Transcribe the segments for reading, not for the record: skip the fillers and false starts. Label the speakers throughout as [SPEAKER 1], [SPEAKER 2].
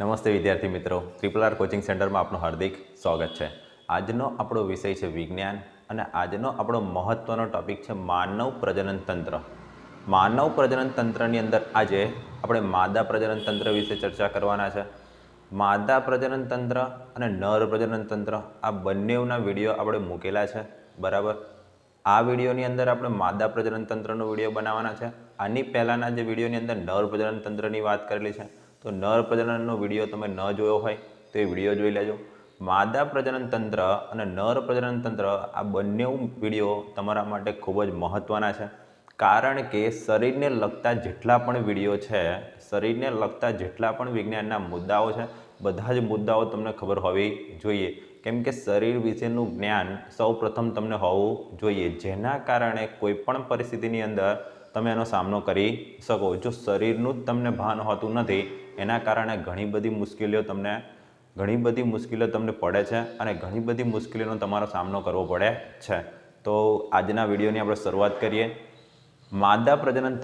[SPEAKER 1] નમસ્તે વિદ્યાર્થી મિત્રો, ટ્રિપલ આર કોચિંગ સેન્ટરમાં આપનું હાર્દિક સ્વાગત છે। આજનો આપણો વિષય છે વિજ્ઞાન અને આજનો આપણો મહત્વનો ટોપિક છે માનવ પ્રજનન તંત્ર। માનવ પ્રજનન તંત્રની અંદર આજે આપણે માદા પ્રજનન તંત્ર વિશે ચર્ચા કરવાના છે। માદા પ્રજનન તંત્ર અને નર પ્રજનન તંત્ર આ બંનેના વિડીયો આપણે મૂકેલા છે, બરાબર। આ વિડીયોની અંદર આપણે માદા પ્રજનન તંત્રનો વિડીયો બનાવવાના છે। આની પહેલાંના જે વિડીયોની અંદર નર પ્રજનન તંત્રની વાત કરેલી છે, તો નર પ્રજનનનો વિડીયો તમે ન જોયો હોય તો એ વિડીયો જોઈ લેજો। માદા પ્રજનન તંત્ર અને નર પ્રજનન તંત્ર આ બંને વિડીયો તમારા માટે ખૂબ જ મહત્ત્વના છે, કારણ કે શરીરને લગતા જેટલા પણ વિડીયો છે, શરીરને લગતા જેટલા પણ વિજ્ઞાનના મુદ્દાઓ છે, બધા જ મુદ્દાઓ તમને ખબર હોવી જોઈએ, કેમ કે શરીર વિશેનું જ્ઞાન સૌપ્રથમ તમને હોવું જોઈએ, જેના કારણે કોઈ પણ પરિસ્થિતિની અંદર તમે એનો સામનો કરી શકો। જો શરીરનું જ તમને ભાન હોતું નથી, એના કારણે ઘણી બધી મુશ્કેલીઓ તમને પડે છે અને ઘણી બધી મુશ્કેલીઓનો તમારો સામનો કરવો પડે છે। તો આજના વિડીયોની આપણે શરૂઆત કરીએ। માદા પ્રજનન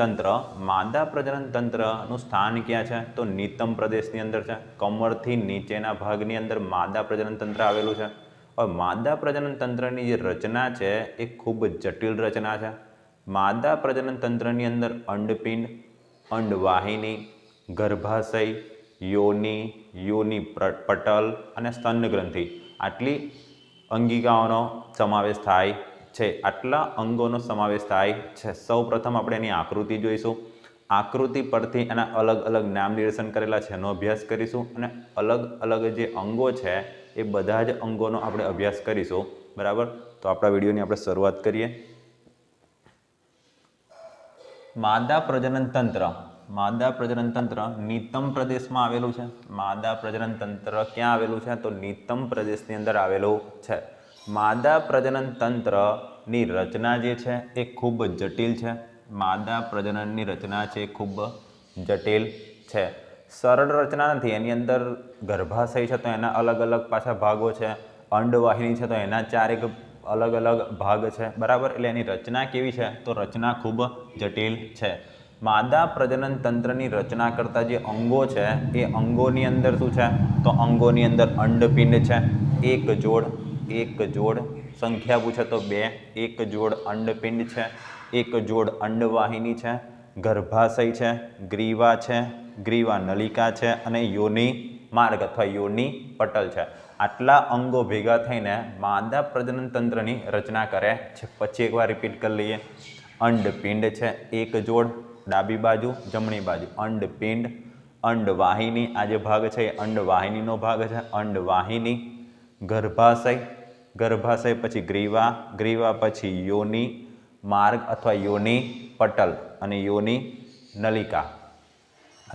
[SPEAKER 1] તંત્રનું સ્થાન ક્યાં છે? તો નિતંબ પ્રદેશની અંદર છે। કમરથી નીચેના ભાગની અંદર માદા પ્રજનન તંત્ર આવેલું છે। હવે માદા પ્રજનન તંત્રની જે રચના છે એ ખૂબ જટિલ રચના છે। માદા પ્રજનન તંત્રની અંદર અંડપિંડ, અંડવાહિની, ગર્ભાશય, યોનિ પટલ અને સ્તન ગ્રંથિ આટલી અંગિકાઓનો સમાવેશ થાય છે, આટલા અંગોનો સમાવેશ થાય છે। સૌ પ્રથમ આપણે એની આકૃતિ જોઈશું। આકૃતિ પરથી એના અલગ અલગ નામ નિર્દેશન કરેલા છે એનો અભ્યાસ કરીશું અને અલગ અલગ જે અંગો છે એ બધા જ અંગોનો આપણે અભ્યાસ કરીશું, બરાબર। તો આપણા વિડીયોની આપણે શરૂઆત કરીએ। માદા પ્રજનન તંત્ર નિતંબ પ્રદેશમાં આવેલું છે। માદા પ્રજનન તંત્ર ક્યાં આવેલું છે? તો નિતંબ પ્રદેશની અંદર આવેલું છે। માદા પ્રજનન તંત્રની રચના જે છે એ ખૂબ જટિલ છે। માદા પ્રજનનની રચના છે ખૂબ જટિલ છે, સરળ રચના નથી। એની અંદર ગર્ભાશય છે તો એના અલગ અલગ પાછા ભાગો છે, અંડવાહિની છે તો એના ચારેક અલગ અલગ ભાગ છે, બરાબર। એટલે એની રચના કેવી છે? તો રચના ખૂબ જટિલ છે। માદા પ્રજનન તંત્રની રચના કરતા જે અંગો છે એ અંગોની અંદર શું છે? તો અંગોની અંદર અંડપિંડ છે, એક જોડ સંખ્યા પૂછે તો 2, એક જોડ અંડપિંડ છે, એક જોડ અંડવાહિની છે, ગર્ભાશય છે, ગ્રીવા નલિકા છે અને યોનિ માર્ગ અથવા યોનિ પટલ છે। આટલા અંગો ભેગા થઈને માદા પ્રજનન તંત્રની રચના કરે છે। પછી એકવાર રિપીટ કરી લઈએ। અંડપિંડ છે એક જોડ, ડાબી બાજુ જમણી બાજુ અંડપિંડ, અંડવાહિની આ જે ભાગ છે એ અંડવાહિનીનો ભાગ છે, અંડવાહિની, ગર્ભાશય પછી ગ્રીવા પછી યોનિ માર્ગ અથવા યોનિ પટલ અને યોનિ નલિકા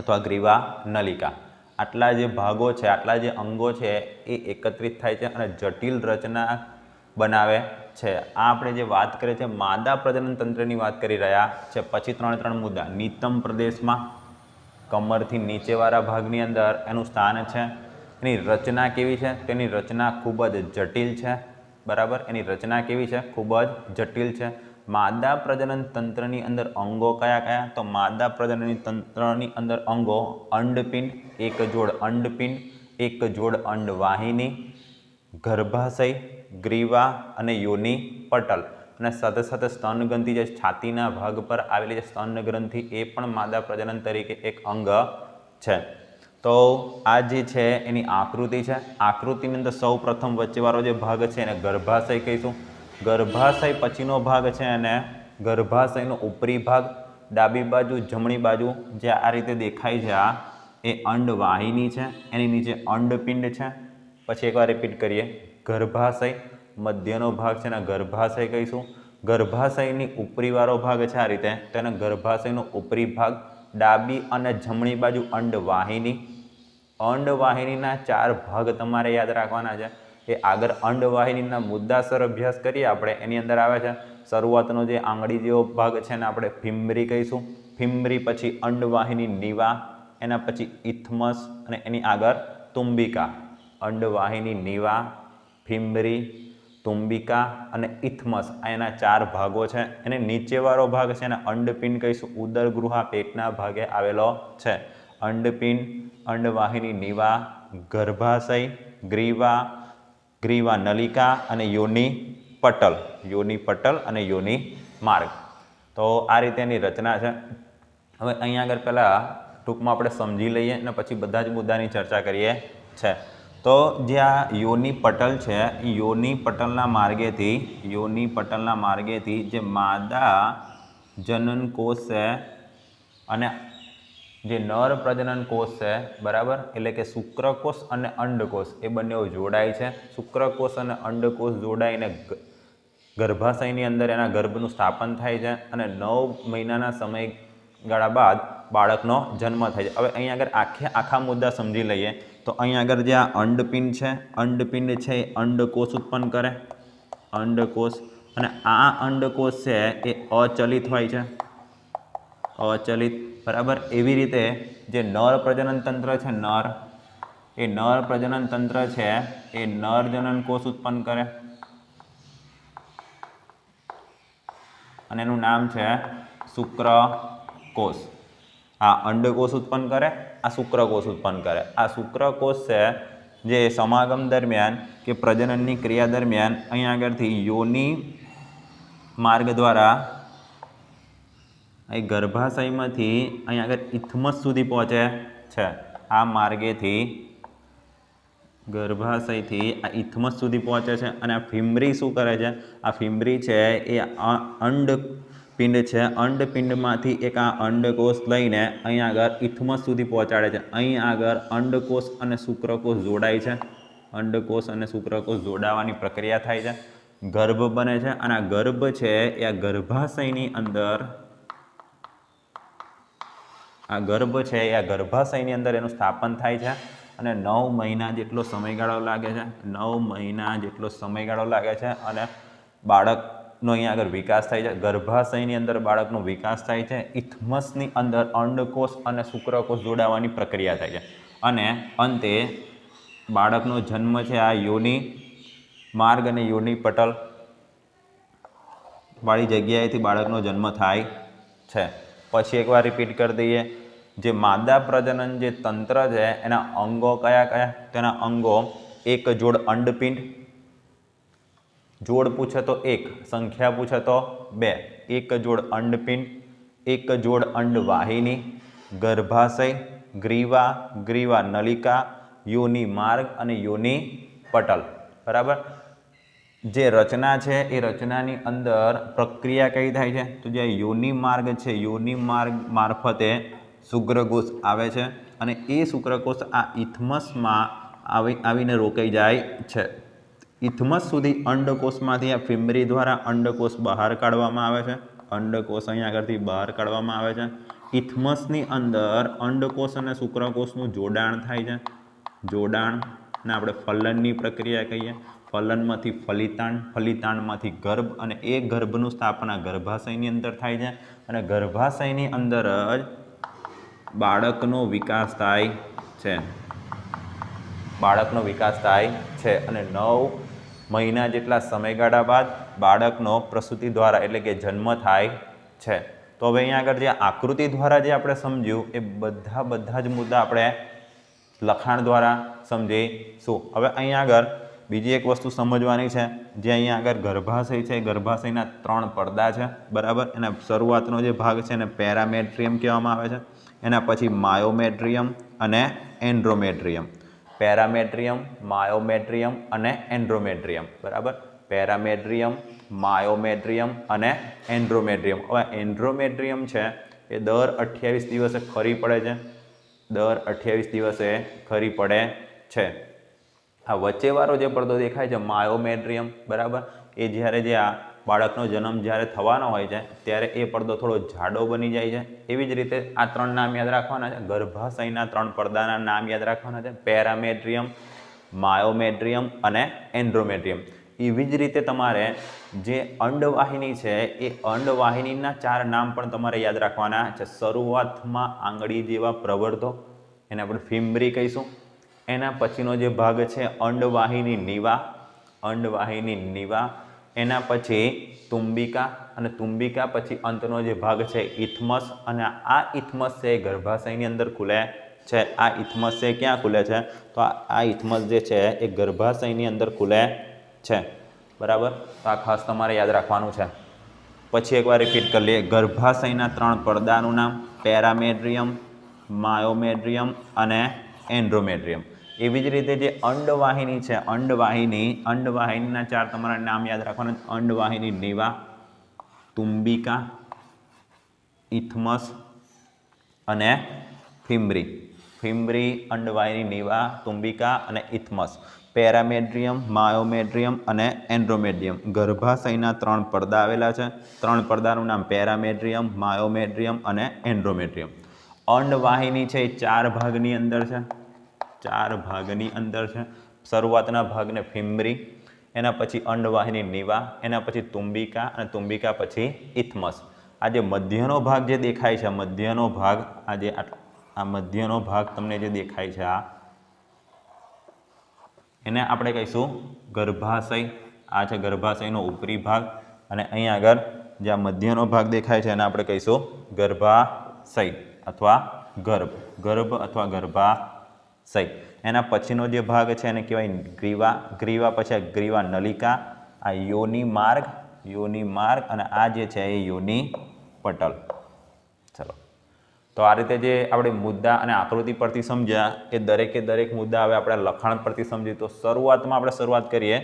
[SPEAKER 1] અથવા ગ્રીવા નલિકા। આટલા જે ભાગો છે, આટલા જે અંગો છે એ એકત્રિત થાય છે અને જટિલ રચના બનાવે છે। આ આપણે જે વાત કરીએ છીએ માદા પ્રજનન તંત્રની વાત કરી રહ્યા છે। પછી ત્રણ મુદ્દા। નિતંબ પ્રદેશમાં કમરથી નીચેવાળા ભાગની અંદર એનું સ્થાન છે। એની રચના કેવી છે? તેની રચના ખૂબ જ જટિલ છે, બરાબર। એની રચના કેવી છે? ખૂબ જ જટિલ છે। માદા પ્રજનન તંત્રની અંદર અંગો કયા? તો માદા પ્રજનન તંત્રની અંદર અંગો અંડપિંડ, એક જોડ અંડપિંડ, એક જોડ અંડવાહિની, ગર્ભાશય, ગ્રીવા અને યોનિ પટલ અને સાથે સાથે સ્તન ગ્રંથિ જે છાતીના ભાગ પર આવેલી છે સ્તન ગ્રંથિ એ પણ માદા પ્રજનન તરીકે એક અંગ છે। તો આ જે છે એની આકૃતિ છે। આકૃતિની અંદર સૌ પ્રથમ વચ્ચેવાળો જે ભાગ છે એને ગર્ભાશય કહીશું। ગર્ભાશય પછીનો ભાગ છે અને ગર્ભાશયનો ઉપરી ભાગ, ડાબી બાજુ જમણી બાજુ જે આ રીતે દેખાય છે આ એ અંડવાહિની છે, એની નીચે અંડપિંડ છે। પછી એકવાર રિપીટ કરીએ। ગર્ભાશય મધ્યનો ભાગ છે ને ગર્ભાશય કહીશું। ગર્ભાશયની ઉપરીવાળો ભાગ છે આ રીતે, તો એને ગર્ભાશયનો ઉપરી ભાગ, ડાબી અને જમણી બાજુ અંડવાહિની। અંડવાહિનીના 4 ભાગ તમારે યાદ રાખવાના છે। એ આગળ અંડવાહિનીના મુદ્દાસર અભ્યાસ કરીએ આપણે, એની અંદર આવે છે શરૂઆતનો જે આંગળી જેવો ભાગ છે ને આપણે ફિમ્બરી કહીશું। ફિમ્બરી પછી અંડવાહિની નીવા, એના પછી ઇથમસ અને એની આગળ તુંબિકા। અંડવાહિની નીવા, ફિમ્બરી, તુંબિકા અને ઇથમસ આ એના 4 ભાગો છે। એને નીચેવાળો ભાગ છે એને અંડપિંડ કહીશું, ઉદરગૃહ પેટના ભાગે આવેલો છે। અંડપિંડ, અંડવાહિની નીવા, ગર્ભાશય, ગ્રીવા નલિકા અને યોનિ પટલ અને યોનિ માર્ગ. તો આ રીતેની રચના છે. હવે અહીંયા આગળ પહેલાં ટૂંકમાં આપણે સમજી લઈએ અને પછી બધા જ મુદ્દાની ચર્ચા કરીએ છે. તો જે આ યોનિ પટલ છે એ યોનિ પટલના માર્ગેથી જે માદા જનન કોષ છે અને જે નર પ્રજનન કોષ છે, બરાબર, એટલે કે શુક્રકોષ અને અંડકોષ એ બંને જોડાય છે. શુક્રકોષ અને અંડકોષ જોડાઈને ગર્ભાશયની અંદર એના ગર્ભનું સ્થાપન થાય છે અને 9 મહિનાના સમયગાળા બાદ બાળકનો જન્મ થાય છે. હવે અહીંયા આગળ આખા મુદ્દા સમજી લઈએ. તો અહીંયા આગળ જે આ અંડપિંડ છે એ અંડકોષ ઉત્પન્ન કરે, અંડકોષ, અને આ અંડકોષ છે એ અચલિત હોય છે, અચલિત, બરાબર. એવી રીતે જે નર પ્રજનન તંત્ર છે, નર પ્રજનન તંત્ર છે એ નર જનન કોષ ઉત્પન્ન કરે અને એનું નામ છે શુક્રકોષ. આ અંડકોષ ઉત્પન્ન કરે, આ શુક્રકોષ ઉત્પન્ન કરે. આ શુક્રકોષ છે જે સમાગમ દરમિયાન કે પ્રજનનની ક્રિયા દરમિયાન અહીંયા આગળથી યોનિ માર્ગ દ્વારા અહીં ગર્ભાશયમાંથી અહીંયા આગળ ઇથમસ સુધી પહોંચે છે. આ માર્ગેથી ગર્ભાશયથી આ ઇથમસ સુધી પહોંચે છે અને આ ફિમ્બરી શું કરે છે? આ ફિમ્બરી છે એ અંડપિંડ છે, અંડપિંડમાંથી એક આ અંડકોષ લઈને અહીં આગળ ઇથમસ સુધી પહોંચાડે છે. અહીં આગળ અંડકોષ અને શુક્રકોષ જોડાય છે, અંડકોષ અને શુક્રકોષ જોડાવાની પ્રક્રિયા થાય છે, ગર્ભ બને છે અને આ ગર્ભ છે એ આ ગર્ભાશયની અંદર એનું સ્થાપન થાય છે અને 9 મહિના જેટલો સમયગાળો લાગે છે, 9 મહિના જેટલો સમયગાળો લાગે છે અને બાળકનો અહીંયા આગળ વિકાસ થાય છે. ગર્ભાશયની અંદર બાળકનો વિકાસ થાય છે. ઇથમસની અંદર અંડકોષ અને શુક્રકોષ જોડાવાની પ્રક્રિયા થાય છે અને અંતે બાળકનો જન્મ છે આ યોનિ માર્ગ અને યોનિ પટલ વાળી જગ્યાએથી બાળકનો જન્મ થાય છે. પછી એકવાર રિપીટ કરી દઈએ. જે માદા પ્રજનન જે તંત્ર છે એના અંગો કયા? તેના અંગો એક જોડ અંડપિંડ, જોડ પૂછે તો 1, સંખ્યા પૂછે તો 2, એક જોડ અંડપિંડ, એક જોડ અંડવાહિની, ગર્ભાશય, ગ્રીવા નલિકા, યોનિ માર્ગ અને યોનિ પટલ, બરાબર. જે રચના છે એ રચનાની અંદર પ્રક્રિયા કઈ થાય છે? તો જે યોનિ માર્ગ છે, યોનિ માર્ગ મારફતે શુક્રકોષ આવે છે અને એ શુક્રકોષ આ ઇથમસમાં આવીને રોકાઈ જાય છે. ઇથમસ સુધી અંડકોષમાંથી આ ફિમ્બરી દ્વારા અંડકોષ બહાર કાઢવામાં આવે છે, અંડકોષ અહીં આગળથી બહાર કાઢવામાં આવે છે. ઇથમસની અંદર અંડકોષ અને શુક્રકોષનું જોડાણ થાય છે, જોડાણને આપણે ફલનની પ્રક્રિયા કહીએ. ફલનમાંથી ફલિતાંડ, ફલિતાંડમાંથી ગર્ભ અને એ ગર્ભનું સ્થાપના ગર્ભાશયની અંદર થાય છે અને ગર્ભાશયની અંદર જ બાળકનો વિકાસ થાય છે, અને 9 મહિના જેટલા સમયગાળા બાદ બાળકનો પ્રસૂતિ દ્વારા એટલે કે જન્મ થાય છે. તો હવે અહીંયા આગળ જે આકૃતિ દ્વારા જે આપણે સમજ્યું એ બધા જ મુદ્દા આપણે લખાણ દ્વારા સમજીશું. હવે અહીંયા આગળ બીજી એક વસ્તુ સમજવાની છે. જે અહીંયા આગળ ગર્ભાશય છે, ગર્ભાશયના 3 પડદા છે, બરાબર. એના શરૂઆતનો જે ભાગ છે એને પેરામેટ્રિયમ કહેવામાં આવે છે. એના પછી માયોમેટ્રિયમ અને એન્ડ્રોમેટ્રિયમ. પેરામેટ્રિયમ, માયોમેટ્રિયમ અને એન્ડ્રોમેટ્રિયમ, બરાબર. પેરામેટ્રિયમ, માયોમેટ્રિયમ અને એન્ડ્રોમેટ્રિયમ. હવે એન્ડ્રોમેટ્રિયમ છે એ દર 28 દિવસે ખરી પડે છે, આ વચ્ચેવાળો જે પડદો દેખાય છે માયોમેટ્રિયમ, બરાબર, એ જ્યારે જે આ બાળકનો જન્મ જ્યારે થવાનો હોય છે ત્યારે એ પડદો થોડો જાડો બની જાય છે. એવી જ રીતે આ 3 નામ યાદ રાખવાના છે. ગર્ભાશયના 3 પડદાના નામ યાદ રાખવાના છે: પેરામેટ્રિયમ, માયોમેટ્રિયમ અને એન્ડ્રોમેટ્રિયમ. એવી જ રીતે તમારે જે અંડવાહિની છે એ અંડવાહિનીના 4 નામ પણ તમારે યાદ રાખવાના છે. શરૂઆતમાં આંગળી જેવા પ્રવર્ધો, એને આપણે ફિમ્બરી કહીશું. એના પછીનો જે ભાગ છે અંડવાહિની નીવા, એના પછી તુંબિકા, અને તુંબિકા પછી અંતનો જે ભાગ છે ઇથમસ, અને આ ઇથમસ છે ગર્ભાશયની અંદર ખુલે છે આ ઇથમસ છે ક્યાં ખુલે છે? તો આ ઇથમસ જે છે એ ગર્ભાશયની અંદર ખુલે છે, બરાબર. તો આ ખાસ તમારે યાદ રાખવાનું છે. પછી એકવાર રિપીટ કરી લઈએ. ગર્ભાશયના 3 પડદાનું નામ: પેરામેટ્રિયમ, માયોમેટ્રિયમ અને એન્ડ્રોમેટ્રિયમ. એવી જ રીતે જે અંડવાહિની છે, અંડવાહિનીના 4 તમારા નામ યાદ રાખવાના. અંડવાહિની નીવા, તુંબિકા, ઇથમસ અને ફિમ્બ્રી. અંડવાહિની નીવા, તુંબિકા અને ઇથમસ. પેરામેટ્રિયમ, માયોમેટ્રિયમ અને એન્ડ્રોમેટ્રિયમ. ગર્ભાશયના 3 પડદા આવેલા છે. 3 પડદાનું નામ: પેરામેટ્રિયમ, માયોમેટ્રિયમ અને એન્ડ્રોમેટ્રિયમ. અંડવાહિની છે એ 4 ભાગની અંદર છે. 4 ભાગની અંદર છે. શરૂઆતના ભાગને ફિમ્બ્રી, એના પછી અંડવાહિની નીવા, એના પછી તુંબિકા અને તુંબિકા પછી ઇથમસ. આ જે મધ્યનો ભાગ જે દેખાય છે, મધ્યનો ભાગ, આ મધ્યનો ભાગ તમને જે દેખાય છે, એને આપણે કહીશું ગર્ભાશય. આ છે ગર્ભાશયનો ઉપરી ભાગ. અને અહીંયા આગળ જે આ મધ્યનો ભાગ દેખાય છે એને આપણે કહીશું ગર્ભાશય અથવા ગર્ભ અથવા ગર્ભાશય. એના પછીનો જે ભાગ છે એને કહેવાય ગ્રીવા. ગ્રીવા પછી આ ગ્રીવા નલિકા, આ યોનિ માર્ગ અને આ જે છે એ યોનિ પટલ. ચલો, તો આ રીતે જે આપણે મુદ્દા અને આકૃતિ પરથી સમજ્યા એ દરેક મુદ્દા હવે આપણે લખાણ પરથી સમજીએ. તો શરૂઆતમાં આપણે શરૂઆત કરીએ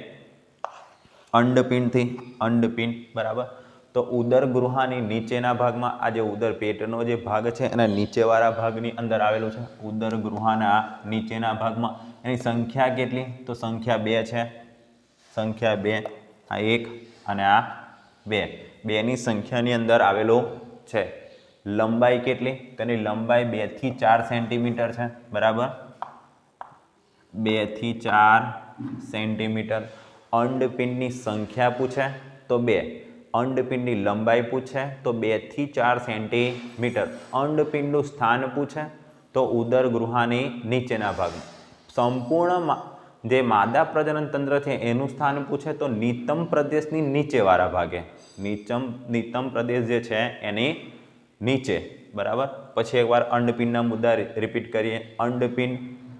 [SPEAKER 1] અંડપિંડથી. અંડપિંડ, બરાબર. તો ઉદર ગૃહાની નીચેના ભાગમાં આ જે ઉદર પેટનો જે ભાગ છે એના નીચેવાળા ભાગની અંદર આવેલું છે. ઉદર ગૃહાના નીચેના ભાગમાં એની સંખ્યા કેટલી? તો સંખ્યા 2 છે. સંખ્યા 2, આ 1 અને આ 2. 2ની સંખ્યાની અંદર આવેલું છે. લંબાઈ કેટલી? તેની લંબાઈ 2 થી 4 સેન્ટીમીટર છે, બરાબર. 2 થી 4 સેન્ટીમીટર. અંડપિંડની સંખ્યા પૂછે તો 2. અંડપિંડની લંબાઈ પૂછે તો 2 થી 4 સેન્ટીમીટર. અંડપિંડનું સ્થાન પૂછે તો ઉદર ગૃહાની નીચેના ભાગમાં. સંપૂર્ણ જે માદા પ્રજનન તંત્ર છે એનું સ્થાન પૂછે તો નિતંબ પ્રદેશની નીચેવાળા ભાગે. નિતંબ પ્રદેશ જે છે એની નીચે, બરાબર. પછી એકવાર અંડપિંડના મુદ્દા રિપીટ કરીએ. અંડપિંડ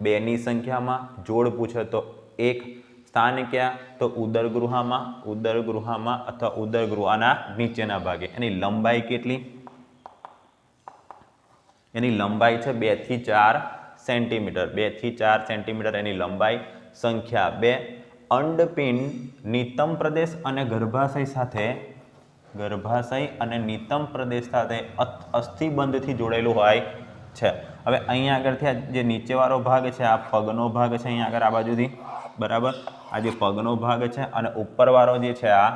[SPEAKER 1] 2ની સંખ્યામાં. જોડ પૂછે તો 1. સ્થાન ક્યાં? તો ઉદરગૃહમાં અથવા ઉદરગૃહના નીચેના ભાગે. એની લંબાઈ કેટલી? એની લંબાઈ છે 2 થી 4 સેન્ટીમીટર. 2 થી 4 સેન્ટીમીટર એની લંબાઈ. સંખ્યા 2. અંડપિંડ નિતંબ પ્રદેશ અને નિતંબ પ્રદેશ સાથે અસ્થિબંધથી જોડેલું હોય છે. હવે અહીંયા આગળથી જે નીચેવાળો ભાગ છે, આ પગનો ભાગ છે, અહીંયા આગળ આ બાજુથી, બરાબર. આ જે પગનો ભાગ છે અને ઉપરવાળો જે છે આ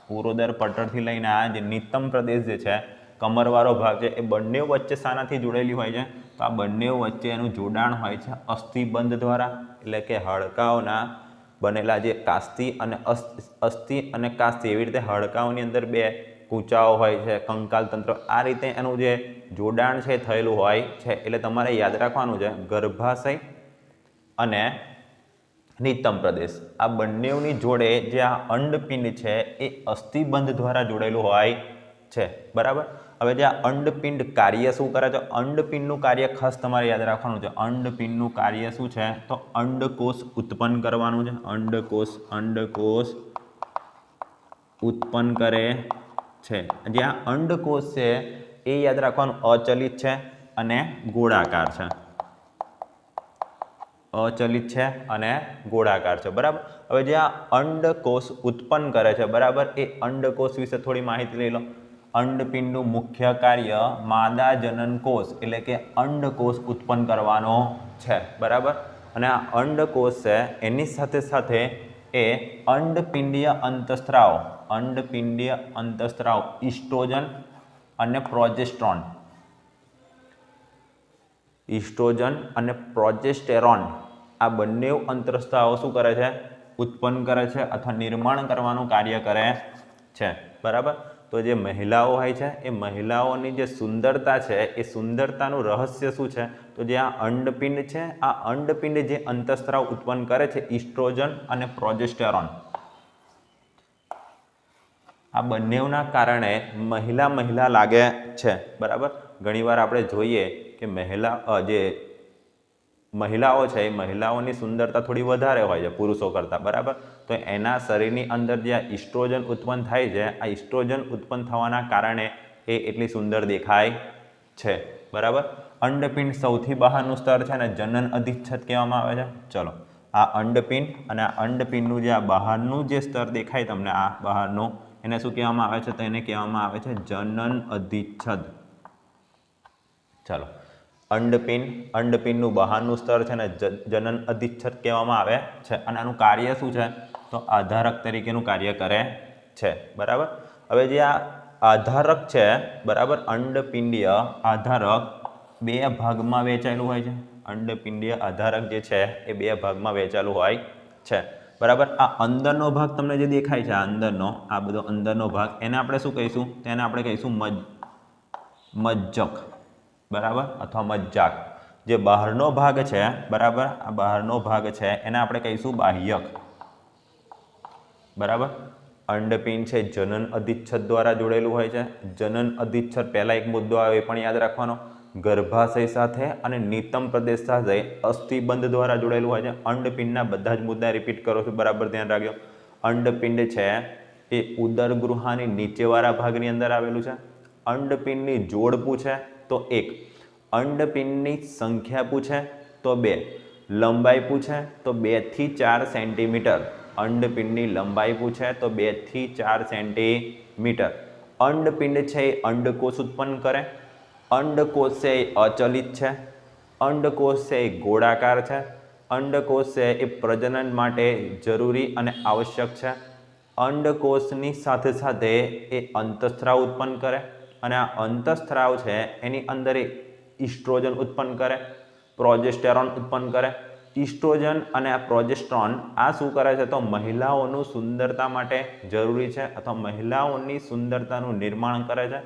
[SPEAKER 1] પૂરોદર પટલથી લઈને આ જે નિતંબ પ્રદેશ જે છે, કમરવાળો ભાગ છે, એ બંને વચ્ચે શાનાથી જોડેલી હોય છે? તો આ બંને વચ્ચે એનું જોડાણ હોય છે અસ્થિબંધ દ્વારા. એટલે કે હાડકાઓના બનેલા જે કાસ્તી અને અસ્થિ અને કાસ્તી, એવી રીતે હાડકાઓની અંદર 2 કૂંચાઓ હોય છે, કંકાલ તંત્ર. આ રીતે એનું જે જોડાણ છે થયેલું હોય છે. એટલે તમારે યાદ રાખવાનું છે ગર્ભાશય અને નિતંબ પ્રદેશ, આ બંનેની જોડે જે આ અંડપિંડ છે એ અસ્થિબંધ દ્વારા જોડેલું હોય છે, બરાબર. હવે જે આ અંડપિંડ કાર્ય શું કરે છે? અંડપિંડનું કાર્ય ખાસ તમારે યાદ રાખવાનું છે. અંડપિંડનું કાર્ય શું છે? તો અંડકોષ ઉત્પન્ન કરવાનું છે. અંડકોષ ઉત્પન્ન કરે છે. જે આ અંડકોષ છે એ યાદ રાખવાનું અચલિત છે અને ગોળાકાર છે. અચલિત છે અને ગોળાકાર છે, બરાબર. હવે જે આ અંડકોષ ઉત્પન્ન કરે છે, બરાબર, એ અંડકોષ વિશે થોડી માહિતી લઈ લો. અંડપિંડનું મુખ્ય કાર્ય માદા જનન કોષ એટલે કે અંડકોષ ઉત્પન્ન કરવાનો છે, બરાબર. અને આ અંડકોષ છે એની સાથે એ અંડપિંડીય અંતઃસ્ત્રાવ ઇસ્ટ્રોજન અને પ્રોજેસ્ટેરોન આ બંને અંતઃસ્ત્રાવો શું કરે છે? ઉત્પન્ન કરે છે અથવા નિર્માણ કરવાનું કાર્ય કરે છે, બરાબર. તો જે મહિલાઓ હોય છે એ મહિલાઓની જે સુંદરતા છે એ સુંદરતાનું રહસ્ય શું છે? તો જે આ અંડપિંડ છે, આ અંડપિંડ જે અંતઃસ્ત્રાવ ઉત્પન્ન કરે છે ઇસ્ટ્રોજન અને પ્રોજેસ્ટેરોન, આ બંનેના કારણે મહિલા લાગે છે, બરાબર. ઘણીવાર આપણે જોઈએ કે મહિલા જે મહિલાઓ છે એ મહિલાઓની સુંદરતા થોડી વધારે હોય છે પુરુષો કરતાં, બરાબર. તો એના શરીરની અંદર જે આ ઇસ્ટ્રોજન ઉત્પન્ન થાય છે, આ ઇસ્ટ્રોજન ઉત્પન્ન થવાના કારણે એ એટલી સુંદર દેખાય છે, બરાબર. અંડપિંડ સૌથી બહારનું સ્તર છે ને જનન અધિચ્છદ કહેવામાં આવે છે. ચલો, આ અંડપિંડ અને આ અંડપિંડનું જે આ બહારનું જે સ્તર દેખાય તમને, આ બહારનું, એને શું કહેવામાં આવે છે? તો એને કહેવામાં આવે છે જનન અધિચ્છદ. ચાલો, અંડપિંડનું બહારનું સ્તર છે ને જનન અધિચ્છદ કહેવામાં આવે છે. અને આનું કાર્ય શું છે? તો આધારક તરીકેનું કાર્ય કરે છે, બરાબર. હવે જે આ આધારક છે, બરાબર, અંડપિંડીય આધારક બે ભાગમાં વહેંચાયેલું હોય છે. અંડપિંડીય આધારક જે છે એ બે ભાગમાં વહેંચાયેલું હોય છે, બરાબર. આ અંદરનો ભાગ તમને જે દેખાય છે, આ અંદરનો, આ બધો અંદરનો ભાગ, એને આપણે શું કહીશું? તેને આપણે કહીશું મજ્જક, બરાબર, અથવા મજ્જાક. જે બહારનો ભાગ છે, બરાબર, આ બહારનો ભાગ છે એને આપણે કહીશું બાહ્યક, બરાબર. અંડપિંડ છે જનન અધિચ્છદ દ્વારા જોડેલું હોય છે. જનન અધિચ્છદ, પહેલા એક મુદ્દો આવે એ પણ યાદ રાખવાનો, ગર્ભાશય સાથે અને નિતંબ પ્રદેશ સાથે અસ્થિબંધ દ્વારા જોડેલું હોય છે. અંડપિંડના બધા જ મુદ્દા રિપીટ કરો છો, બરાબર ધ્યાન રાખજો. અંડપિંડ છે એ ઉદરગૃહાની નીચેવાળા ભાગની અંદર આવેલું છે. અંડપિંડની જોડ પૂછે તો 1, અંડપિંડની સંખ્યા પૂછે તો 2, લંબાઈ પૂછે તો 2 થી 4 સેન્ટીમીટર. અંડપિંડની લંબાઈ પૂછે તો 2 થી 4 સેન્ટીમીટર. અંડપિંડ છે એ અંડકોષ ઉત્પન્ન કરે. અંડકોષ છે એ અચલિત છે. અંડકોષ છે એ ગોળાકાર છે. અંડકોષ છે એ પ્રજનન માટે જરૂરી અને આવશ્યક છે. અંડકોષની સાથે સાથે એ અંતઃસ્ત્રાવ ઉત્પન્ન કરે, અને આ અંતઃસ્ત્રાવ છે એની અંદર એ ઇસ્ટ્રોજન ઉત્પન્ન કરે, પ્રોજેસ્ટેરોન ઉત્પન્ન કરે. ઇસ્ટ્રોજન અને આ પ્રોજેસ્ટ્રોન આ શું કરે છે? તો મહિલાઓનું સુંદરતા માટે જરૂરી છે, અથવા મહિલાઓની સુંદરતાનું નિર્માણ કરે છે.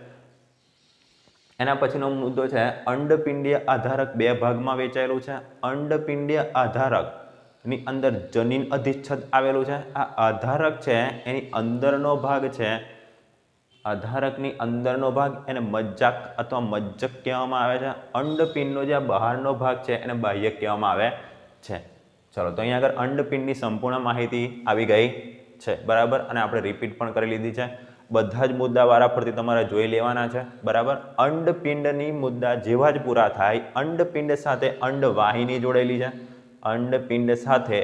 [SPEAKER 1] એના પછીનો મુદ્દો છે અંડપિંડીય આધારક બે ભાગમાં વહેંચાયેલું છે. અંડપિંડીય આધારકની અંદર જનીન અધિચ્છદ આવેલું છે. આ આધારક છે એની અંદરનો ભાગ છે, આધારકની અંદરનો ભાગ એને મજ્જાક અથવા મજ્જક કહેવામાં આવે છે. અંડપિંડનો જે બહારનો ભાગ છે એને બાહ્યક કહેવામાં આવે છે. ચલો, તો અહીંયા આગળ અંડપિંડની સંપૂર્ણ માહિતી આવી ગઈ છે, બરાબર. અને આપણે રિપીટ પણ કરી લીધી છે. બધા જ મુદ્દા વારાફરતી તમારે જોઈ લેવાના છે, બરાબર. અંડપિંડની મુદ્દા જેવા જ પૂરા થાય, અંડપિંડ સાથે અંડવાહિની જોડેલી છે. અંડપિંડ સાથે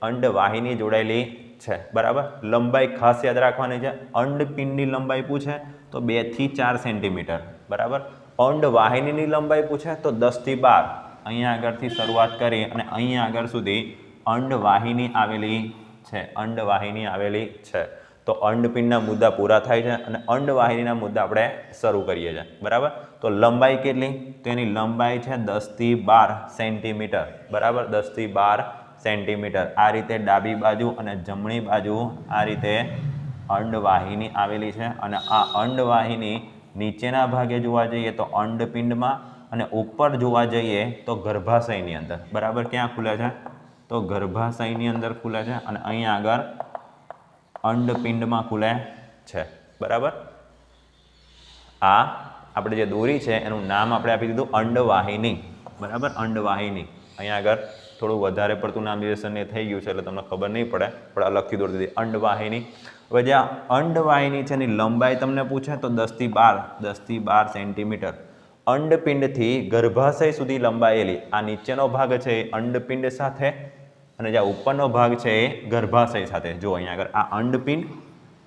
[SPEAKER 1] અંડવાહિની જોડાયેલી છે, બરાબર. લંબાઈ ખાસ યાદ રાખવાની છે. અંડપિંડની લંબાઈ પૂછે તો 2 થી 4 સેન્ટીમીટર, બરાબર. અંડવાહિનીની લંબાઈ પૂછે તો 10 થી 12. અહીંયા આગળથી શરૂઆત કરી અને અહીંયા આગળ સુધી અંડવાહિની આવેલી છે, અંડવાહિની આવેલી છે. તો અંડપિંડના મુદ્દા પૂરા થાય છે અને અંડવાહિનીના મુદ્દા આપણે શરૂ કરીએ છીએ, બરાબર. તો લંબાઈ કેટલી? તો એની લંબાઈ છે 10 થી 12 સેન્ટીમીટર, બરાબર. 10 થી 12 સેન્ટીમીટર. આ રીતે ડાબી બાજુ અને જમણી બાજુ આ રીતે અંડવાહિની આવેલી છે. અને આ અંડવાહિની નીચેના ભાગે જોવા જઈએ તો અંડપિંડમાં, અને ઉપર જોવા જઈએ તો ગર્ભાશયની અંદર, બરાબર. ક્યાં ખુલે છે? તો ગર્ભાશયની અંદર ખુલે છે, અને અહીંયા આગળ અંડપિંડમાં ખુલે છે, બરાબર. આ આપણે જે દોરી છે એનું નામ આપણે આપી દીધું અંડવાહિની, બરાબર. અંડવાહિની. અહીંયા આગળ થોડું વધારે પડતું નામનિર્દેશન એ થઈ ગયું છે એટલે તમને ખબર નહીં પડે, પણ અલગથી દોરી દીધી અંડવાહિની. હવે જે અંડવાહિની છે એની લંબાઈ તમને પૂછે તો 10 થી 12 સેન્ટીમીટર. અંડપિંડથી ગર્ભાશય સુધી લંબાયેલી આ નીચેનો ભાગ છે એ અંડપિંડ સાથે, અને જે ઉપરનો ભાગ છે એ ગર્ભાશય સાથે. જો અહીંયા આગળ આ અંડપિંડ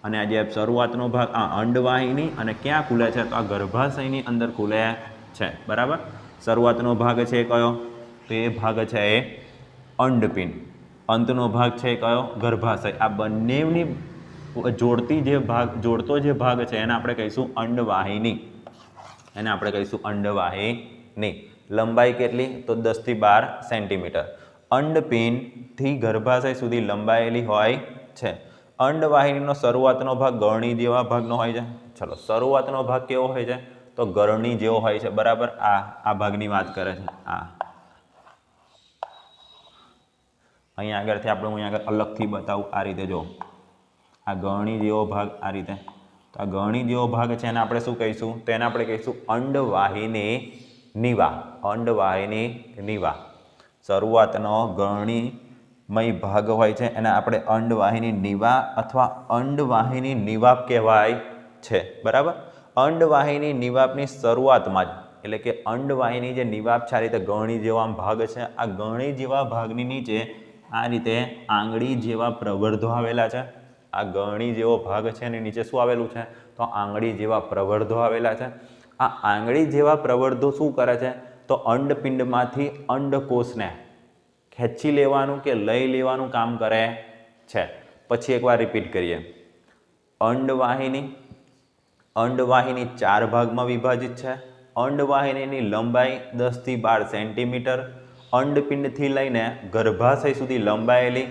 [SPEAKER 1] અને આ જે શરૂઆતનો ભાગ આ અંડવાહિની, અને ક્યાં ખુલે છે? તો આ ગર્ભાશયની અંદર ખુલે છે, બરાબર. શરૂઆતનો ભાગ છે કયો? તો એ ભાગ છે એ અંડપિંડ. અંતનો ભાગ છે કયો? ગર્ભાશય. આ બંનેની જોડતો જે ભાગ છે એને આપણે કહીશું અંડવાહિની. એને આપણે કહીશું અંડવાહિની. લંબાઈ કેટલી? તો 10 થી 12 સેન્ટીમીટર. અંડપિંડથી ગર્ભાશય સુધી લંબાયેલી હોય છે. અંડવાહિનીનો શરૂઆતનો ભાગ ગળણી જેવા ભાગનો હોય છે. ચલો, શરૂઆતનો ભાગ કેવો હોય છે? તો ગળણી જેવો હોય છે, બરાબર. આ ભાગની વાત કરે છે. અહીંયા આગળથી આપણે હું આગળ અલગથી બતાવું. આ રીતે જો, આ ગળણી જેવો ભાગ આ રીતે. તો આ ગળણી જેવો ભાગ છે એને આપણે શું કહીશું? તો એને આપણે કહીશું અંડવાહિની નિવા. અંડવાહિની નિવા. શરૂઆતનો ગરણીમય ભાગ હોય છે એને આપણે અંડવાહિની નિવા અથવા અંડવાહિની નિવાપ કહેવાય છે, બરાબર. અંડવાહિની નિવાપની શરૂઆતમાં જ એટલે કે અંડવાહિની જે નિવાપ છે આ રીતે ગરણી જેવા ભાગ છે, આ ગરણી જેવા ભાગની નીચે આ રીતે આંગળી જેવા પ્રવર્ધો આવેલા છે. આ ગરણી જેવો ભાગ છે એની નીચે શું આવેલું છે? તો આંગળી જેવા પ્રવર્ધો આવેલા છે. આ આંગળી જેવા પ્રવર્ધો શું કરે છે? તો અંડપિંડમાંથી અંડકોષને ખેંચી લેવાનું કે લઈ લેવાનું કામ કરે છે. પછી એકવાર રિપીટ કરીએ. અંડવાહિની 4 ભાગમાં વિભાજિત છે. અંડવાહિનીની લંબાઈ 10 થી 12 સેન્ટીમીટર. અંડપિંડથી લઈને ગર્ભાશય સુધી લંબાયેલી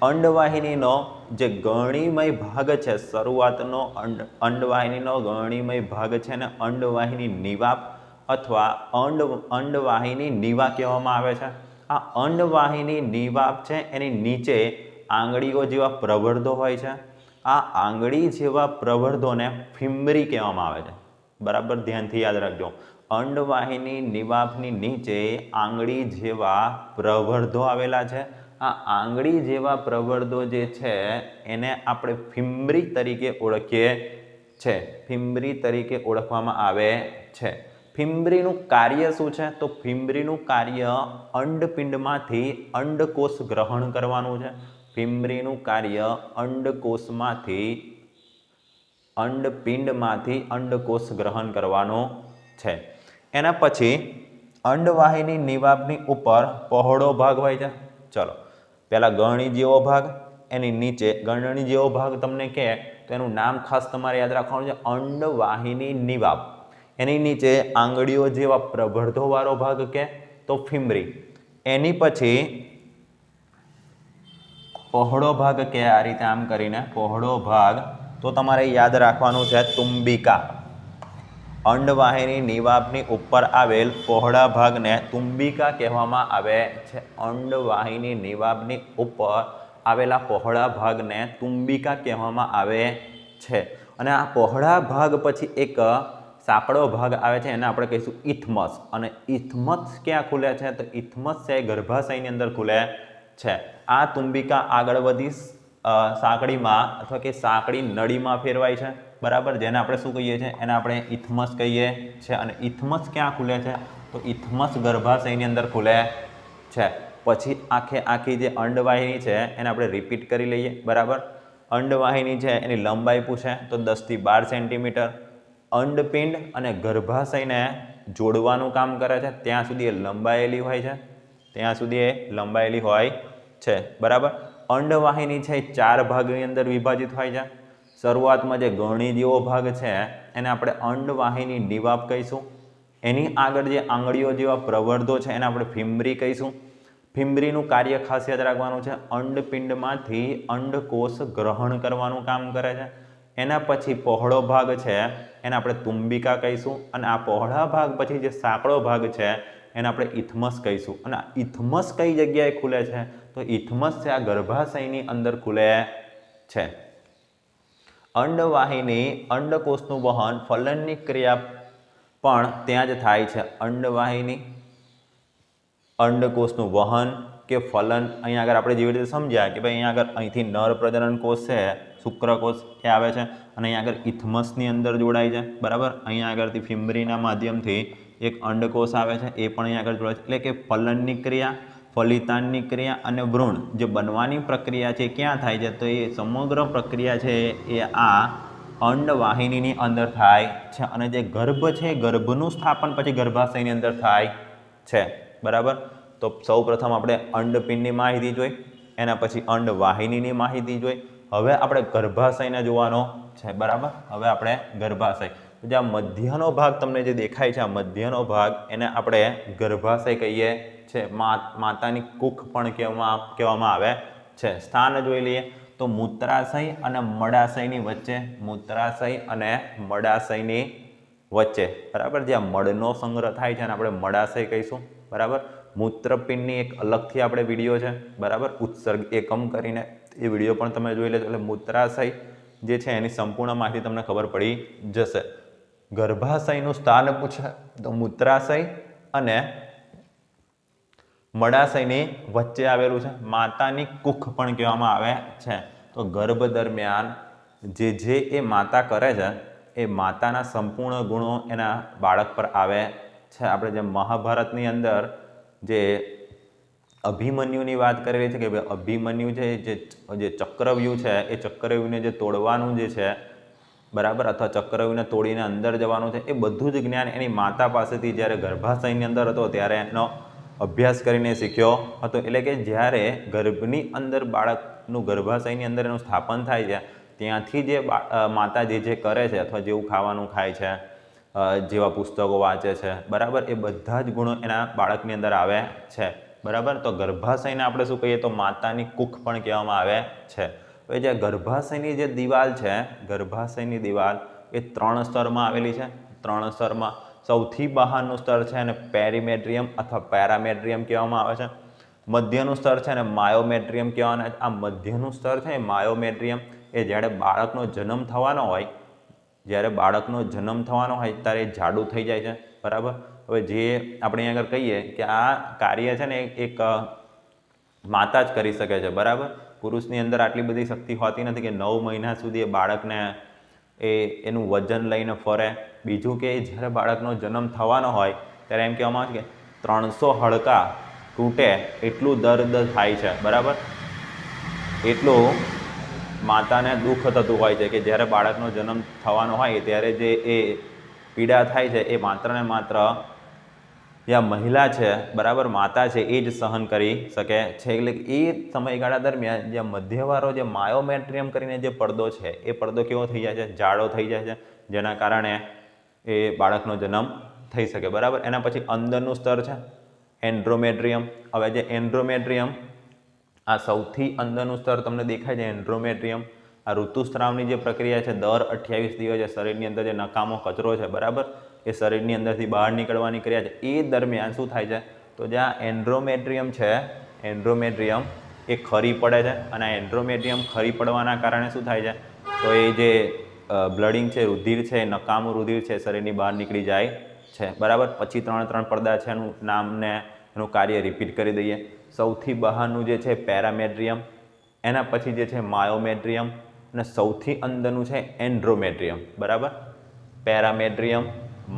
[SPEAKER 1] અંડવાહિનીનો જે ગરણીમય ભાગ છે, શરૂઆતનો અંડવાહિનીનો ગરણીમય ભાગ છે ને અંડવાહિની નિવાપ અથવા અંડવાહિની નિવા કહેવામાં આવે છે. આ અંડવાહિની નિવાપ છે એની નીચે આંગળીઓ જેવા પ્રવર્ધો હોય છે. આ આંગળી જેવા પ્રવર્ધોને ફિમ્બરી કહેવામાં આવે છે, બરાબર. ધ્યાનથી યાદ રાખજો. અંડવાહિની નિવાપની નીચે આંગળી જેવા પ્રવર્ધો આવેલા છે. આ આંગળી જેવા પ્રવર્ધો જે છે એને આપણે ફિમ્બરી તરીકે ઓળખીએ છે. ફિમ્બરી તરીકે ઓળખવામાં આવે છે. ફિમ્બરીનું કાર્ય શું છે? તો ફિમ્બરીનું કાર્ય અંડપિંડમાંથી અંડકોષ ગ્રહણ કરવાનું છે. ફિમ્બરીનું કાર્ય અંડપિંડમાંથી અંડકોષ ગ્રહણ કરવાનું છે. એના પછી અંડવાહિની નિવાપની ઉપર પહોળો ભાગ હોય છે. ચલો, પહેલા ગરણી જેવો ભાગ, એની નીચે ગરણી જેવો ભાગ તમને કહે તો એનું નામ ખાસ તમારે યાદ રાખવાનું છે, અંડવાહિની નિવાપ. એની નીચે આંગળીઓ જેવા પ્રવર્ધો વાળો ભાગ કે તો ફિમ્બરી. એની પછી પહોળો ભાગ કે આ રીતે આમ કરીને પહોળો ભાગ તો તમારે યાદ રાખવાનું છે તુંબિકા. અંડવાહિની નિવાપની ઉપર આવેલ પહોળા ભાગને તુંબિકા કહેવામાં આવે છે. અંડવાહિની નિવાપની ઉપર આવેલા પહોળા ભાગને તુંબિકા કહેવામાં આવે છે. અને આ પહોળા ભાગ પછી એક સાંકડો ભાગ આવે છે એને આપણે કહીશું ઇથમસ. અને ઇથમસ ક્યાં ખુલે છે? તો ઇથમસ છે ગર્ભાશયની અંદર ખુલે છે. આ તુંબિકા આગળ વધી સાંકડીમાં અથવા કે સાંકડી નળીમાં ફેરવાય છે, બરાબર. જેને આપણે શું કહીએ છીએ? એને આપણે ઇથમસ કહીએ છીએ. અને ઇથમસ ક્યાં ખુલે છે? તો ઇથમસ ગર્ભાશયની અંદર ખુલે છે. પછી આખી જે અંડવાહિની છે એને આપણે રિપીટ કરી લઈએ, બરાબર. અંડવાહિની છે એની લંબાઈ પૂછે તો 10 થી 12 સેન્ટીમીટર. અંડપિંડ અને ગર્ભાશયને જોડવાનું કામ કરે છે ત્યાં સુધી એ લંબાયેલી હોય છે, છે, બરાબર. અંડવાહિની છે એ 4 ભાગની અંદર વિભાજિત હોય છે. શરૂઆતમાં જે ગરણી જેવો ભાગ છે એને આપણે અંડવાહિની નિવાપ કહીશું. એની આગળ જે આંગળીઓ જેવા પ્રવર્ધો છે એને આપણે ફિમ્બરી કહીશું. ફિમ્બરીનું કાર્ય ખાસ યાદ રાખવાનું છે, અંડપિંડમાંથી અંડકોષ ગ્રહણ કરવાનું કામ કરે છે. એના પછી પહોળો ભાગ છે એને આપણે તુંબિકા કહીશું. અને આ પહોળા ભાગ પછી જે સાંકડો ભાગ છે એને આપણે ઇથમસ કહીશું. અને આ ઇથમસ કઈ જગ્યાએ ખુલે છે? તો ઇથમસ છે આ ગર્ભાશયની અંદર ખુલે છે. અંડવાહિની અંડકોષનું વહન ફલનની ક્રિયા પણ ત્યાં જ થાય છે. અંડવાહિની અંડકોષનું વહન કે ફલન, અહીંયા આગળ આપણે જેવી રીતે સમજ્યા કે ભાઈ અહીંયા આગળ અહીંથી નર પ્રજનન કોષ છે, શુક્રકોષ એ આવે છે અને અહીંયા આગળ ઇથમસની અંદર જોડાય છે, બરાબર. અહીંયા આગળથી ફિમ્બરીના માધ્યમથી એક અંડકોષ આવે છે, એ પણ અહીંયા આગળ જોડાય છે. એટલે કે ફલનની ક્રિયા, ફલિતાનની ક્રિયા અને ભ્રૂણ જે બનવાની પ્રક્રિયા છે ક્યાં થાય છે? તો એ સમગ્ર પ્રક્રિયા છે એ આ અંડવાહિનીની અંદર થાય છે. અને જે ગર્ભ છે ગર્ભનું સ્થાપન પછી ગર્ભાશયની અંદર થાય છે, બરાબર. તો સૌ પ્રથમ આપણે અંડપિંડની માહિતી જોઈ, એના પછી અંડવાહિનીની માહિતી જોઈ. હવે આપણે ગર્ભાશયને જોવાનો છે, બરાબર. હવે આપણે ગર્ભાશય, જે આ મધ્યનો ભાગ તમને જે દેખાય છે, આ મધ્યનો ભાગ એને આપણે ગર્ભાશય કહીએ છે. માતાની કુખ પણ કહેવામાં આવે છે. સ્થાન જોઈ લઈએ તો મૂત્રાશય અને મળાશયની વચ્ચે, મૂત્રાશય અને મળાશયની વચ્ચે, બરાબર. જ્યાં મળનો સંગ્રહ થાય છે અને આપણે મળાશય કહીશું, બરાબર. મૂત્રપિંડની એક અલગથી આપણે વિડીયો છે, બરાબર, ઉત્સર્ગ એકમ કરીને, એ વિડીયો પણ તમે જોઈ લેજો. એટલે મૂત્રાશય જે છે એની સંપૂર્ણ માહિતી તમને ખબર પડી જશે. ગર્ભાશયનું સ્થાન પૂછે તો મૂત્રાશય અને મળાશયની વચ્ચે આવેલું છે. માતાની કુખ પણ કહેવામાં આવે છે. તો ગર્ભ દરમિયાન જે એ માતા કરે છે એ માતાના સંપૂર્ણ ગુણો એના બાળક પર આવે છે. આપણે જે મહાભારતની અંદર જે અભિમન્યુની વાત કરેલી છે કે ભાઈ અભિમન્યુ છે જે ચક્રવ્યૂહ છે એ ચક્રવ્યૂહને જે તોડવાનું જે છે બરાબર, અથવા ચક્રવ્યૂહને તોડીને અંદર જવાનું છે, એ બધું જ જ્ઞાન એની માતા પાસેથી જ્યારે ગર્ભાશયની અંદર હતો ત્યારે એનો અભ્યાસ કરીને શીખ્યો હતો. એટલે કે જ્યારે ગર્ભની અંદર બાળકનું ગર્ભાશયની અંદર એનું સ્થાપન થાય છે ત્યાંથી જે માતા જે કરે છે અથવા જેવું ખાવાનું ખાય છે, જેવા પુસ્તકો વાંચે છે બરાબર, એ બધા જ ગુણો એના બાળકની અંદર આવે છે બરાબર. તો ગર્ભાશયને આપણે શું કહીએ તો માતાની કુખ પણ કહેવામાં આવે છે. હવે જે ગર્ભાશયની જે દિવાલ છે, ગર્ભાશયની દિવાલ એ 3 સ્તરમાં આવેલી છે. 3 સ્તરમાં સૌથી બહારનું સ્તર છે અને પેરીમેટ્રિયમ અથવા પેરામેટ્રિયમ કહેવામાં આવે છે. મધ્યનું સ્તર છે અને માયોમેટ્રિયમ કહેવાના. આ મધ્યનું સ્તર છે માયોમેટ્રિયમ એ જ્યારે બાળકનો જન્મ થવાનો હોય, જ્યારે બાળકનો જન્મ થવાનો હોય ત્યારે જાડું થઈ જાય છે બરાબર. હવે જે આપણે અહીંયા આગળ કહીએ કે આ કાર્ય છે ને એક માતા જ કરી શકે છે બરાબર. પુરુષની અંદર આટલી બધી શક્તિ હોતી નથી કે 9 મહિના સુધી એ બાળકને એનું વજન લઈને ફરે. બીજું કે જ્યારે બાળકનો જન્મ થવાનો હોય ત્યારે એમ કહેવામાં આવે છે કે 300 હાડકાં તૂટે એટલું દર્દ થાય છે બરાબર. એટલું માતાને દુઃખ થતું હોય છે કે જ્યારે બાળકનો જન્મ થવાનો હોય ત્યારે જે એ પીડા થાય છે એ માત્ર ને માત્ર જે મહિલા છે બરાબર, માતા છે એ જ સહન કરી શકે છે. એટલે એ સમયગાળા દરમિયાન જે મધ્યવાળો જે માયોમેટ્રિયમ કરીને જે પડદો છે એ પડદો કેવો થઈ જાય છે, જાડો થઈ જાય છે, જેના કારણે એ બાળકનો જન્મ થઈ શકે બરાબર. એના પછી અંદરનું સ્તર છે એન્ડ્રોમેટ્રિયમ. હવે જે એન્ડ્રોમેટ્રિયમ આ સૌથી અંદરનું સ્તર તમને દેખાય છે એન્ડ્રોમેટ્રિયમ. આ ઋતુસ્રાવની જે પ્રક્રિયા છે દર 28 દિવસે શરીરની અંદર જે નકામો કચરો છે બરાબર, એ શરીરની અંદરથી બહાર નીકળવાની ક્રિયા છે. એ દરમિયાન શું થાય છે તો જ્યાં એન્ડ્રોમેટ્રિયમ છે, એન્ડ્રોમેટ્રિયમ એ ખરી પડે છે અને આ એન્ડ્રોમેટ્રિયમ ખરી પડવાના કારણે શું થાય છે તો એ જે બ્લડિંગ છે, રુધિર છે, નકામું રુધિર છે શરીરની બહાર નીકળી જાય છે બરાબર. પછી 3 પડદા છે, એનું નામને એનું કાર્ય રિપીટ કરી દઈએ. સૌથી બહારનું જે છે પેરામેટ્રિયમ, એના પછી જે છે માયોમેટ્રિયમ અને સૌથી અંદરનું છે એન્ડ્રોમેટ્રિયમ બરાબર. પેરામેટ્રિયમ,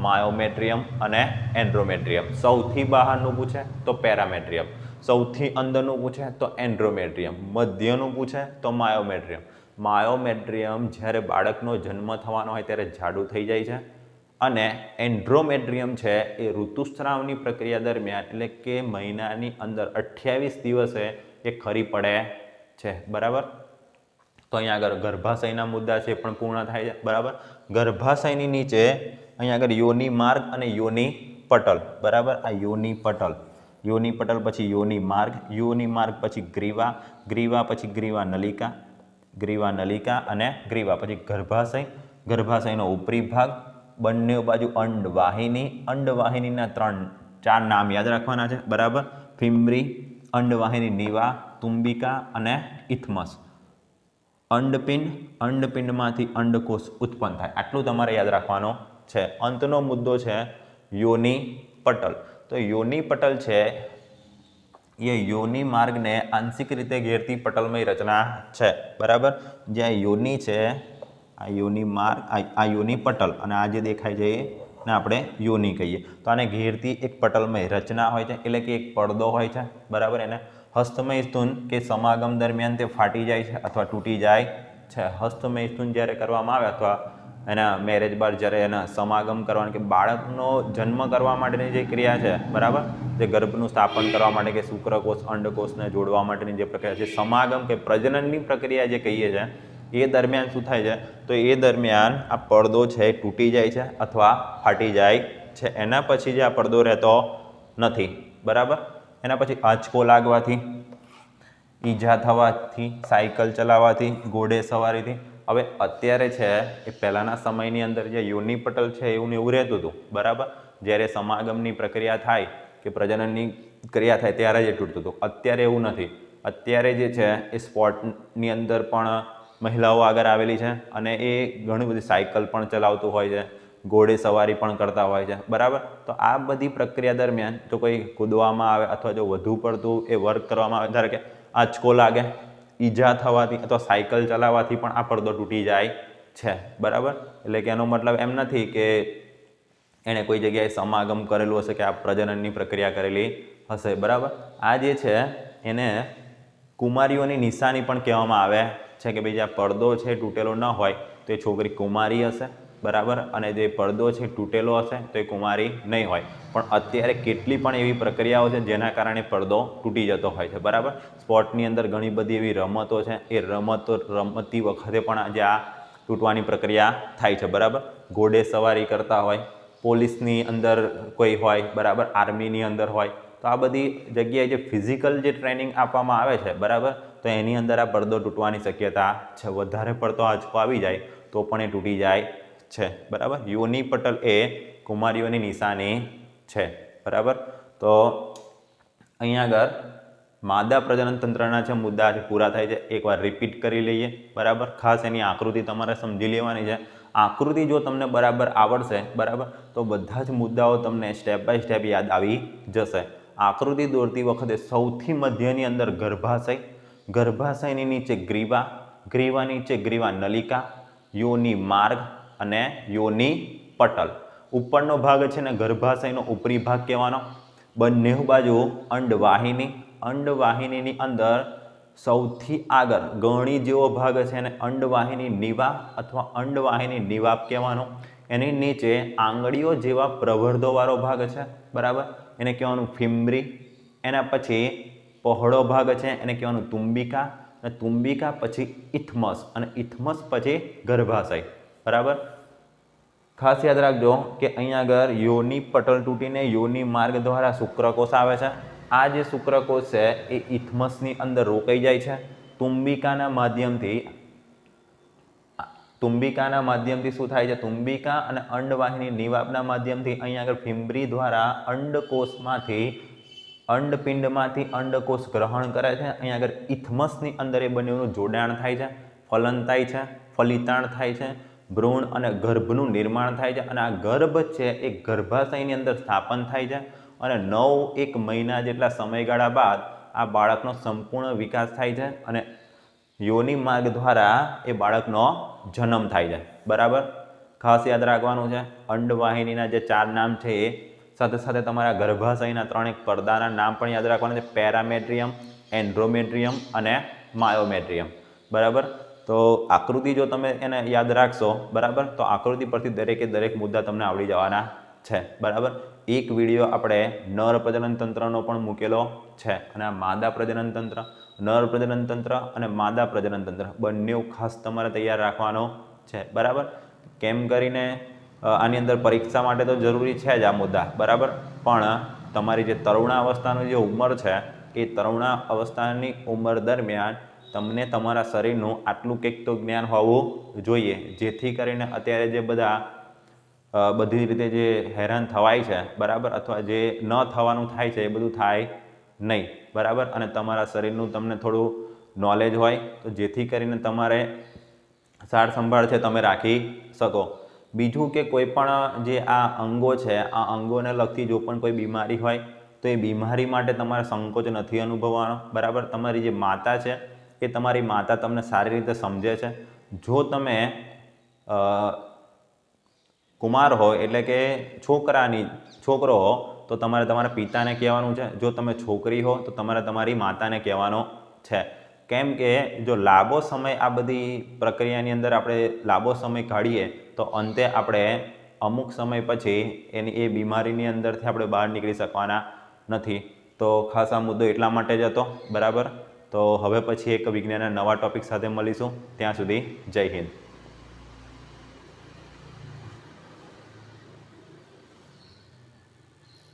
[SPEAKER 1] માયોમેટ્રિયમ અને એન્ડ્રોમેટ્રિયમ. સૌથી બહારનું પૂછે તો પેરામેટ્રિયમ, સૌથી અંદરનું પૂછે તો એન્ડ્રોમેટ્રિયમ, મધ્યનું પૂછે તો માયોમેટ્રિયમ. માયોમેટ્રિયમ જ્યારે બાળકનો જન્મ થવાનો હોય ત્યારે જાડું થઈ જાય છે અને એન્ડ્રોમેટ્રિયમ છે એ ઋતુસ્રાવની પ્રક્રિયા દરમિયાન એટલે કે મહિનાની અંદર 28 દિવસે એ ખરી પડે છે બરાબર. તો અહીંયા આગળ ગર્ભાશયના મુદ્દા છે પણ પૂર્ણ થાય છે બરાબર. ગર્ભાશયની નીચે અહીંયા આગળ યોનિ માર્ગ અને યોનિ પટલ બરાબર. આ યોનિ પટલ, યોનિ પટલ પછી યોનિ માર્ગ પછી ગ્રીવા, ગ્રીવા પછી ગ્રીવા નલિકા, ગ્રીવા નલિકા અને ગ્રીવા પછી ગર્ભાશય, ગર્ભાશયનો ઉપરી ભાગ, બંને બાજુ અંડવાહિની, અંડવાહિનીના 4 નામ યાદ રાખવાના છે બરાબર. ફિમ્બ્રી, અંડવાહિની નીવા, તુંબિકા અને ઇથમસ. અંડપિંડ, અંડપિંડમાંથી અંડકોષ ઉત્પન્ન થાય, આટલું તમારે યાદ રાખવાનું છે. અંતનો મુદ્દો છે યોનિ પટલ. તો યોનિ પટલ છે એ યોનિ માર્ગને આંશિક રીતે ઘેરતી પટલમય રચના છે બરાબર. જ્યાં યોનિ છે આ યોનિ માર્ગ, આ યોનિ પટલ અને આ જે દેખાય છે એને આપણે યોનિ કહીએ. તો આને ઘેરતી એક પટલમય રચના હોય છે એટલે કે એક પડદો હોય છે બરાબર. એને હસ્તમય સ્તૂન કે સમાગમ દરમિયાન તે ફાટી જાય છે અથવા તૂટી જાય છે. હસ્તમય સ્તૂન જ્યારે કરવામાં આવે અથવા એના મેરેજ બાદ જ્યારે એના સમાગમ કરવાનું કે બાળકનો જન્મ કરવા માટેની જે ક્રિયા છે બરાબર, જે ગર્ભનું સ્થાપન કરવા માટે કે શુક્રકોષ અંડકોષને જોડવા માટેની જે પ્રક્રિયા છે, સમાગમ કે પ્રજનનની પ્રક્રિયા જે કહીએ છીએ, એ દરમિયાન શું થાય છે તો એ દરમિયાન આ પડદો છે તૂટી જાય છે અથવા ફાટી જાય છે. એના પછી જે આ પડદો રહેતો નથી બરાબર. એના પછી આંચકો લાગવાથી, ઈજા થવાથી, સાયકલ ચલાવવાથી, ઘોડે સવારીથી. હવે અત્યારે છે એ પહેલાંના સમયની અંદર જે યોનિ પટલ છે એવું ને એવું રહેતું હતું બરાબર. જ્યારે સમાગમની પ્રક્રિયા થાય કે પ્રજનનની ક્રિયા થાય ત્યારે જ એ તૂટતું હતું. અત્યારે એવું નથી. અત્યારે જે છે એ સ્પોર્ટની અંદર પણ મહિલાઓ આગળ આવેલી છે અને એ ઘણી બધી સાયકલ પણ ચલાવતું હોય છે ઘોડે સવારી પણ કરતા હોય છે, બરાબર. તો આ બધી પ્રક્રિયા દરમિયાન જો કોઈ કૂદવામાં આવે અથવા જો વધુ પડતું એ વર્ક કરવામાં આવે, ધારો કે આંચકો લાગે, ઈજા થવાથી અથવા સાયકલ ચલાવવાથી પણ આ પડદો તૂટી જાય છે, બરાબર. એટલે કે એનો મતલબ એમ નથી કે એણે કોઈ જગ્યાએ સમાગમ કરેલું હશે કે આ પ્રજનનની પ્રક્રિયા કરેલી હશે, બરાબર. આ જે છે એને કુમારીઓની નિશાની પણ કહેવામાં આવે છે કે ભાઈ જે આ પડદો છે તૂટેલો ન હોય તો એ છોકરી કુમારી હશે, બરાબર, અને જે પડદો છે તૂટેલો હશે તો એ કુમારી નહીં હોય. પણ અત્યારે કેટલી પણ એવી પ્રક્રિયાઓ છે જેના કારણે પડદો તૂટી જતો હોય છે, બરાબર. સ્પોર્ટની અંદર ઘણી બધી એવી રમતો છે, એ રમતી વખતે પણ આજે આ તૂટવાની પ્રક્રિયા થાય છે, બરાબર. ઘોડે સવારી કરતા હોય, પોલીસની અંદર કોઈ હોય, બરાબર, આર્મીની અંદર હોય, તો આ બધી જગ્યાએ જે ફિઝિકલ જે ટ્રેનિંગ આપવામાં આવે છે, બરાબર, તો એની અંદર આ પડદો તૂટવાની શક્યતા છે. વધારે પડતો આંચકો આવી જાય તો પણ એ તૂટી જાય છે, બરાબર. યોનિ પટલ એ કુમારીઓની નિશાની છે, બરાબર. તો અહીંયા આગળ માદા પ્રજનન તંત્રના જે મુદ્દા પૂરા થાય છે એકવાર રિપીટ કરી લઈએ, બરાબર. ખાસ એની આકૃતિ તમારે સમજી લેવાની છે. આકૃતિ જો તમને બરાબર આવડશે, બરાબર, તો બધા જ મુદ્દાઓ તમને સ્ટેપ બાય સ્ટેપ યાદ આવી જશે. આકૃતિ દોરતી વખતે સૌથી મધ્યની અંદર ગર્ભાશય, ગર્ભાશયની નીચે ગ્રીવા, ગ્રીવાની નીચે ગ્રીવા નલિકા, યોની માર્ગ અને યોની પટલ. ઉપરનો ભાગ છે ને ગર્ભાશયનો ઉપરી ભાગ કહેવાનો, બંને બાજુ અંડવાહિની, અંડવાહિનીની અંદર સૌથી આગળ ગણી જેવો ભાગ છે અને અંડવાહિની નિવાપ અથવા અંડવાહિની નિવાપ કહેવાનો. એની નીચે આંગળીઓ જેવા પ્રવર્ધોવાળો ભાગ છે, બરાબર, એને કહેવાનું ફિમ્બ્રી. એના પછી પહોળો ભાગ છે એને કહેવાનું તુંબિકા, અને તુંબિકા પછી ઇથમસ, અને ઇથમસ પછી ગર્ભાશય, બરાબર. ખાસ યાદ રાખજો કે અહીંયા આગળ યોની પટલ તૂટીને યોની માર્ગ દ્વારા શુક્રકોષ આવે છે. આ જે શુક્રકોષ છે એ ઇથમસની અંદર રોકાઈ જાય છે. તુંબિકાના માધ્યમથી શું થાય છે? તુંબિકા અને અંડવાહિની નિવાપના માધ્યમથી અહીંયા આગળ ફિમ્બ્રી દ્વારા અંડકોષમાંથી અંડપિંડમાંથી અંડકોષ ગ્રહણ કરે છે. અહીંયા આગળ ઇથમસની અંદર એ બંનેનું જોડાણ થાય છે, ફલન થાય છે, ફલિતાણ થાય છે, ભ્રૂણ અને ગર્ભનું નિર્માણ થાય છે, અને આ ગર્ભ છે એ ગર્ભાશયની અંદર સ્થાપન થાય છે, અને 9-1 મહિના જેટલા સમયગાળા બાદ આ બાળકનો સંપૂર્ણ વિકાસ થાય છે અને યોનિ માર્ગ દ્વારા એ બાળકનો જન્મ થાય છે, બરાબર. ખાસ યાદ રાખવાનું છે અંડવાહિનીના જે 4 નામ છે એ સાથે સાથે તમારા ગર્ભાશયના 3 પડદાના નામ પણ યાદ રાખવાના છે, પેરામેટ્રિયમ, એન્ડ્રોમેટ્રિયમ અને માયોમેટ્રિયમ, બરાબર. તો આકૃતિ જો તમે એને યાદ રાખશો, બરાબર, તો આકૃતિ પરથી દરેકે દરેક મુદ્દા તમને આવડી જવાના છે, બરાબર. એક વિડીયો આપણે નર પ્રજનન તંત્રનો પણ મૂકેલો છે, અને આ માદા પ્રજનન તંત્ર, નર પ્રજનન તંત્ર અને માદા પ્રજનન તંત્ર બંને ખાસ તમારે તૈયાર રાખવાનો છે, બરાબર. કેમ કરીને આની અંદર પરીક્ષા માટે તો જરૂરી છે જ આ મુદ્દા, બરાબર, પણ તમારી જે તરુણાવસ્થાની જે ઉંમર છે એ તરુણાવસ્થાની ઉંમર દરમિયાન તમને તમારા શરીરનું આટલું કંઈક તો જ્ઞાન હોવું જોઈએ, જેથી કરીને અત્યારે જે બધી રીતે જે હેરાન થવાય છે, બરાબર, અથવા જે ન થવાનું થાય છે એ બધું થાય નહીં, બરાબર. અને તમારા શરીરનું તમને થોડું નોલેજ હોય તો જેથી કરીને તમારે સાર સંભાળ છે તમે રાખી શકો. બીજું કે કોઈ પણ જે આ અંગો છે, આ અંગોને લગતી જો પણ કોઈ બીમારી હોય તો એ બીમારી માટે તમારે સંકોચ નથી અનુભવવાનો, બરાબર. તમારી જે માતા છે એ તમારી માતા તમને સારી રીતે સમજે છે. જો તમે કુમાર હો એટલે કે છોકરો હો તો તમારે તમારા પિતાને કહેવાનું છે. જો તમે છોકરી હો તો તમારે તમારી માતાને કહેવાનું છે. કેમ કે જો લાંબો સમય આ બધી પ્રક્રિયાની અંદર આપણે લાંબો સમય કાઢીએ તો અંતે આપણે અમુક સમય પછી એ બીમારીની અંદરથી આપણે બહાર નીકળી શકવાના નથી. તો ખાસ આ મુદ્દો એટલા માટે જ હતો, બરાબર. તો હવે પછી એક વિજ્ઞાનના નવા ટોપિક સાથે મળીશું. ત્યાં સુધી જય હિન્દ.